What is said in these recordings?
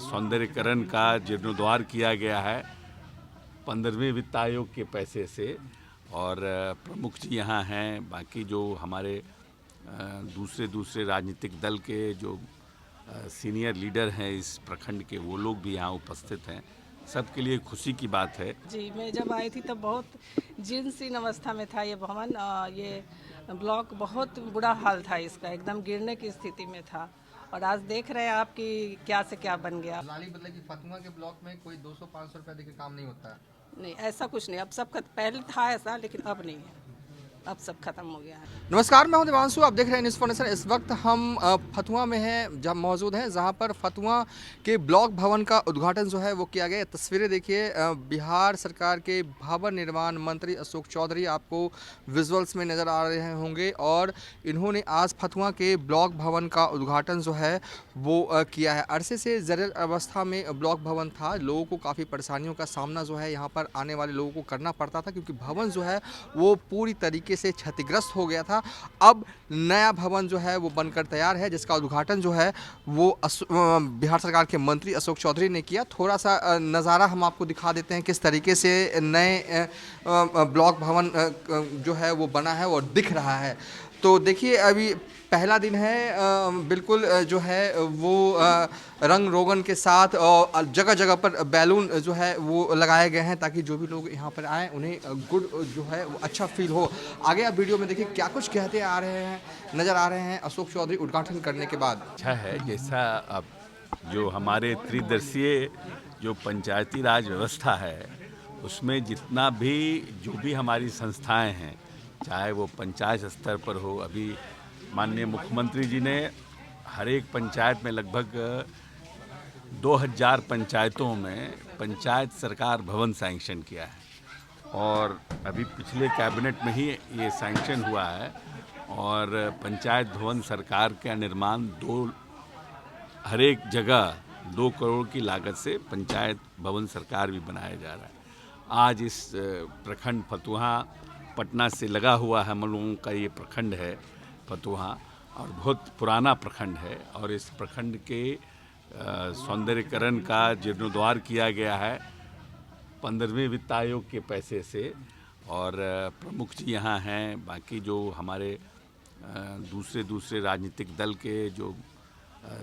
सौंदर्यीकरण का जीर्णोद्धार किया गया है 15वें वित्त आयोग के पैसे से। और प्रमुख जी यहाँ हैं, बाकी जो हमारे दूसरे राजनीतिक दल के जो सीनियर लीडर हैं इस प्रखंड के, वो लोग भी यहाँ उपस्थित हैं। सबके लिए खुशी की बात है। जी, मैं जब आई थी तब बहुत जीर्ण अवस्था में था ये भवन। ये ब्लॉक बहुत बुरा हाल था इसका, एकदम गिरने की स्थिति में था। और आज देख रहे हैं आप कि क्या से क्या बन गया। लाली बदले की फतुहा के ब्लॉक में कोई 200-500 रुपए देके काम नहीं होता है। नहीं, ऐसा कुछ नहीं। अब सब पहले था ऐसा, लेकिन अब नहीं है, अब सब खत्म हो गया है। नमस्कार, मैं हूं देवांशु, आप देख रहे हैं न्यूज़ फॉर नेशन। इस वक्त हम फतुहा में हैं, जब मौजूद हैं जहां पर फतुहा के ब्लॉक भवन का उद्घाटन जो है वो किया गया। तस्वीरें देखिए, बिहार सरकार के भवन निर्माण मंत्री अशोक चौधरी आपको विजुअल्स में नज़र आ रहे होंगे और इन्होंने आज फतुहा के ब्लॉक भवन का उद्घाटन जो है वो किया है। अरसे से जर्जर अवस्था में ब्लॉक भवन था, लोगों को काफ़ी परेशानियों का सामना जो है यहाँ पर आने वाले लोगों को करना पड़ता था, क्योंकि भवन जो है वो पूरी तरीके से क्षतिग्रस्त हो गया था। अब नया भवन जो है वो बनकर तैयार है, जिसका उद्घाटन जो है वो बिहार सरकार के मंत्री अशोक चौधरी ने किया। थोड़ा सा नज़ारा हम आपको दिखा देते हैं किस तरीके से नए ब्लॉक भवन जो है वो बना है और दिख रहा है। तो देखिए, अभी पहला दिन है, बिल्कुल जो है वो रंग रोगन के साथ और जगह जगह पर बैलून जो है वो लगाए गए हैं, ताकि जो भी लोग यहाँ पर आए उन्हें गुड जो है वो अच्छा फील हो। आगे आप वीडियो में देखिए क्या कुछ कहते आ रहे हैं, नज़र आ रहे हैं अशोक चौधरी उद्घाटन करने के बाद। अच्छा है, जैसा अब जो हमारे त्रिदर्शीय जो पंचायती राज व्यवस्था है उसमें जितना भी जो भी हमारी संस्थाएं हैं, चाहे वो पंचायत स्तर पर हो, अभी माननीय मुख्यमंत्री जी ने हर एक पंचायत में लगभग 2000 पंचायतों में पंचायत सरकार भवन सैंक्शन किया है। और अभी पिछले कैबिनेट में ही ये सैंक्शन हुआ है और पंचायत भवन सरकार का निर्माण हर एक जगह 2 करोड़ की लागत से पंचायत भवन सरकार भी बनाया जा रहा है। आज इस प्रखंड फतुहा पटना से लगा हुआ है, हम लोगों का ये प्रखंड है फतुहा, और बहुत पुराना प्रखंड है। और इस प्रखंड के सौंदर्यीकरण का जीर्णोद्धार किया गया है 15वें वित्त आयोग के पैसे से। और प्रमुख जी यहाँ हैं, बाकी जो हमारे दूसरे राजनीतिक दल के जो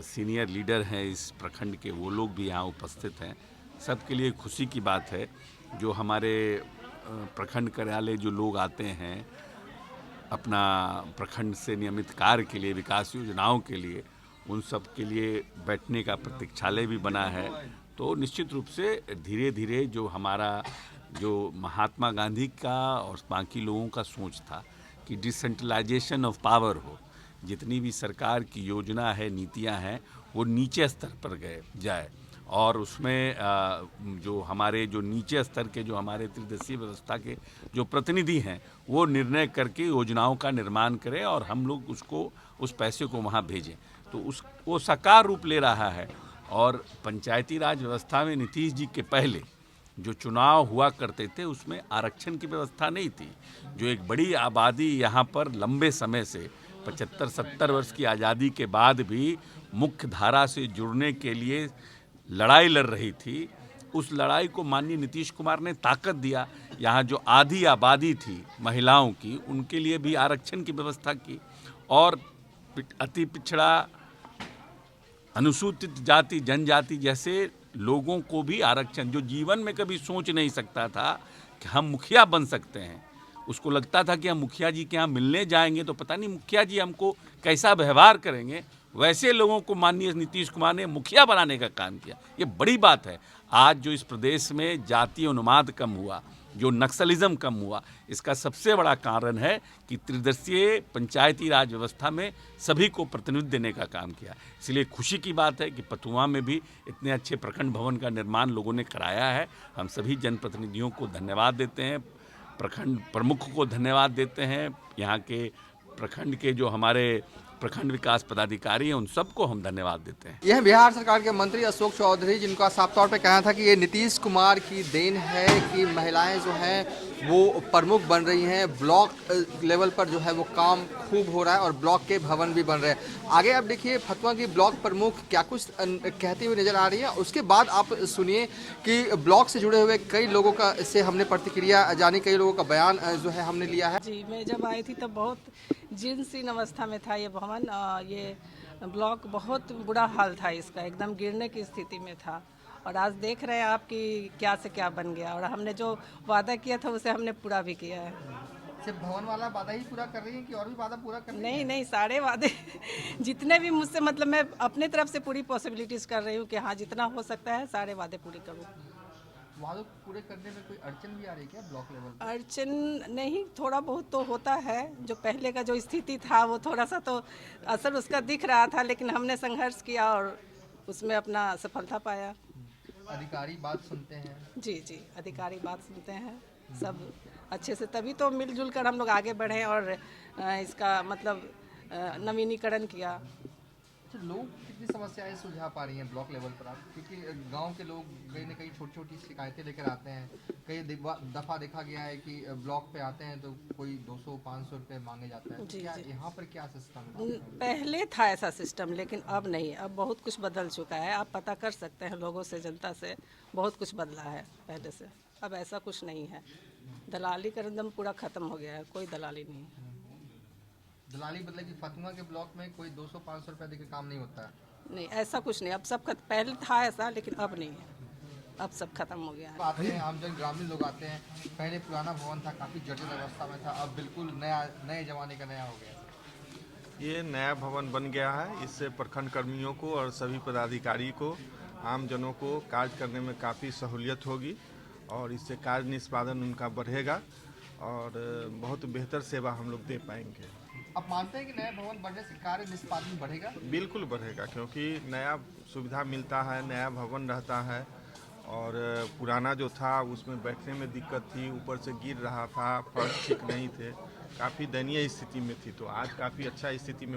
सीनियर लीडर हैं इस प्रखंड के, वो लोग भी यहाँ उपस्थित हैं। सबके लिए खुशी की बात है। जो हमारे प्रखंड कार्यालय जो लोग आते हैं अपना प्रखंड से नियमित कार्य के लिए, विकास योजनाओं के लिए, उन सब के लिए बैठने का प्रतीक्षालय भी बना है। तो निश्चित रूप से धीरे धीरे जो हमारा जो महात्मा गांधी का और बाकी लोगों का सोच था कि डिसेंट्रलाइजेशन ऑफ पावर हो, जितनी भी सरकार की योजना है, नीतियां हैं, वो नीचे स्तर पर जाए। और उसमें जो हमारे जो नीचे स्तर के जो हमारे त्रिदशीय व्यवस्था के जो प्रतिनिधि हैं वो निर्णय करके योजनाओं का निर्माण करें और हम लोग उस पैसे को वहाँ भेजें। तो वो साकार रूप ले रहा है। और पंचायती राज व्यवस्था में नीतीश जी के पहले जो चुनाव हुआ करते थे उसमें आरक्षण की व्यवस्था नहीं थी। जो एक बड़ी आबादी यहाँ पर लंबे समय से 75-70 वर्ष की आज़ादी के बाद भी मुख्य धारा से जुड़ने के लिए लड़ाई लड़ रही थी, उस लड़ाई को माननीय नीतीश कुमार ने ताकत दिया। यहाँ जो आधी आबादी थी महिलाओं की, उनके लिए भी आरक्षण की व्यवस्था की। और अति पिछड़ा, अनुसूचित जाति, जनजाति जैसे लोगों को भी आरक्षण, जो जीवन में कभी सोच नहीं सकता था कि हम मुखिया बन सकते हैं, उसको लगता था कि हम मुखिया जी के यहाँ मिलने जाएंगे तो पता नहीं मुखिया जी हमको कैसा व्यवहार करेंगे, वैसे लोगों को माननीय नीतीश कुमार ने मुखिया बनाने का काम किया। ये बड़ी बात है। आज जो इस प्रदेश में जातीय उन्माद कम हुआ, जो नक्सलिज्म कम हुआ, इसका सबसे बड़ा कारण है कि त्रिदशीय पंचायती राज व्यवस्था में सभी को प्रतिनिधित्व देने का काम किया। इसलिए खुशी की बात है कि फतुहा में भी इतने अच्छे प्रखंड भवन का निर्माण लोगों ने कराया है। हम सभी जनप्रतिनिधियों को धन्यवाद देते हैं, प्रखंड प्रमुख को धन्यवाद देते हैं, यहाँ के प्रखंड के जो हमारे प्रखंड विकास पदाधिकारी हैं, उन सबको हम धन्यवाद देते हैं। यह बिहार सरकार के मंत्री अशोक चौधरी, जिनका साफ तौर पे कहना था कि ये नीतीश कुमार की देन है कि महिलाएं जो हैं वो प्रमुख बन रही हैं, ब्लॉक लेवल पर जो है वो काम खूब हो रहा है और ब्लॉक के भवन भी बन रहे हैं। आगे आप देखिए फतुहा की ब्लॉक प्रमुख क्या कुछ कहती हुई नजर आ रही है, उसके बाद आप सुनिए कि ब्लॉक से जुड़े हुए कई लोगों का इससे हमने प्रतिक्रिया जानी, कई लोगों का बयान जो है हमने लिया है। जी, मैं जब आई थी तब बहुत जीर्णशीर्ण अवस्था में था ये भवन। ये ब्लॉक बहुत बुरा हाल था इसका, एकदम गिरने की स्थिति में था। और आज देख रहे हैं आप कि क्या से क्या बन गया, और हमने जो वादा किया था उसे हमने पूरा भी किया है। सिर्फ भवन वाला वादा ही पूरा कर रही है कि और भी वादा पूरा कर रही है? नहीं नहीं, सारे वादे जितने भी मुझसे, मतलब मैं अपनी तरफ से पूरी पॉसिबिलिटीज कर रही हूँ कि हाँ जितना हो सकता है सारे वादे पूरे करूँ। वादों पूरे करने में कोई अड़चन भी आ रही है क्या ब्लॉक लेवल पर? अड़चन नहीं, थोड़ा बहुत तो होता है। जो पहले का जो स्थिति था वो थोड़ा सा तो असर उसका दिख रहा था, लेकिन हमने संघर्ष किया और उसमें अपना सफलता पाया। अधिकारी बात सुनते हैं? जी जी, अधिकारी बात सुनते हैं सब अच्छे से, तभी तो मिलजुल कर हम लोग आगे बढ़े और इसका मतलब नवीनीकरण किया। अच्छा, लोग कितनी समस्याएं सुलझा पा रही हैं ब्लॉक लेवल पर आप? क्योंकि गांव के लोग कहीं ना कहीं छोटी छोटी शिकायतें लेकर आते हैं। कई दफ़ा देखा गया है कि ब्लॉक पे आते हैं तो कोई 200-500 रुपये मांगे जाता है। जी, क्या जी। यहाँ पर क्या सिस्टम है? पहले था ऐसा सिस्टम, लेकिन अब नहीं, अब बहुत कुछ बदल चुका है। आप पता कर सकते हैं लोगों से, जनता से, बहुत कुछ बदला है पहले से। अब ऐसा कुछ नहीं है, दलाली का एकदम पूरा ख़त्म हो गया है, कोई दलाली नहीं है। दलाली मतलब कि फतुहा के ब्लॉक में कोई 200-500 रुपये देकर काम नहीं होता है? नहीं, ऐसा कुछ नहीं, अब सब पहले था ऐसा, लेकिन अब नहीं है, अब सब खत्म हो गया है। आते हैं आमजन, ग्रामीण लोग आते हैं, पहले पुराना भवन था, काफ़ी जटिल अवस्था में था, अब बिल्कुल नए जमाने का नया हो गया। ये नया भवन बन गया है। इससे प्रखंड कर्मियों को और सभी पदाधिकारी को, आम जनों को कार्य करने में काफ़ी सहूलियत होगी और इससे कार्य निष्पादन उनका बढ़ेगा और बहुत बेहतर सेवा हम लोग दे पाएंगे। आप मानते हैं कि नया भवन बनने से कार्य निष्पादन बढ़ेगा? बिल्कुल बढ़ेगा, क्योंकि नया सुविधा मिलता है, नया भवन रहता है और पुराना जो था उसमें बैठने में दिक्कत थी, ऊपर से गिर रहा था, फर्श ठीक नहीं थे, काफ़ी दयनीय स्थिति में थी। तो आज काफ़ी अच्छा स्थिति में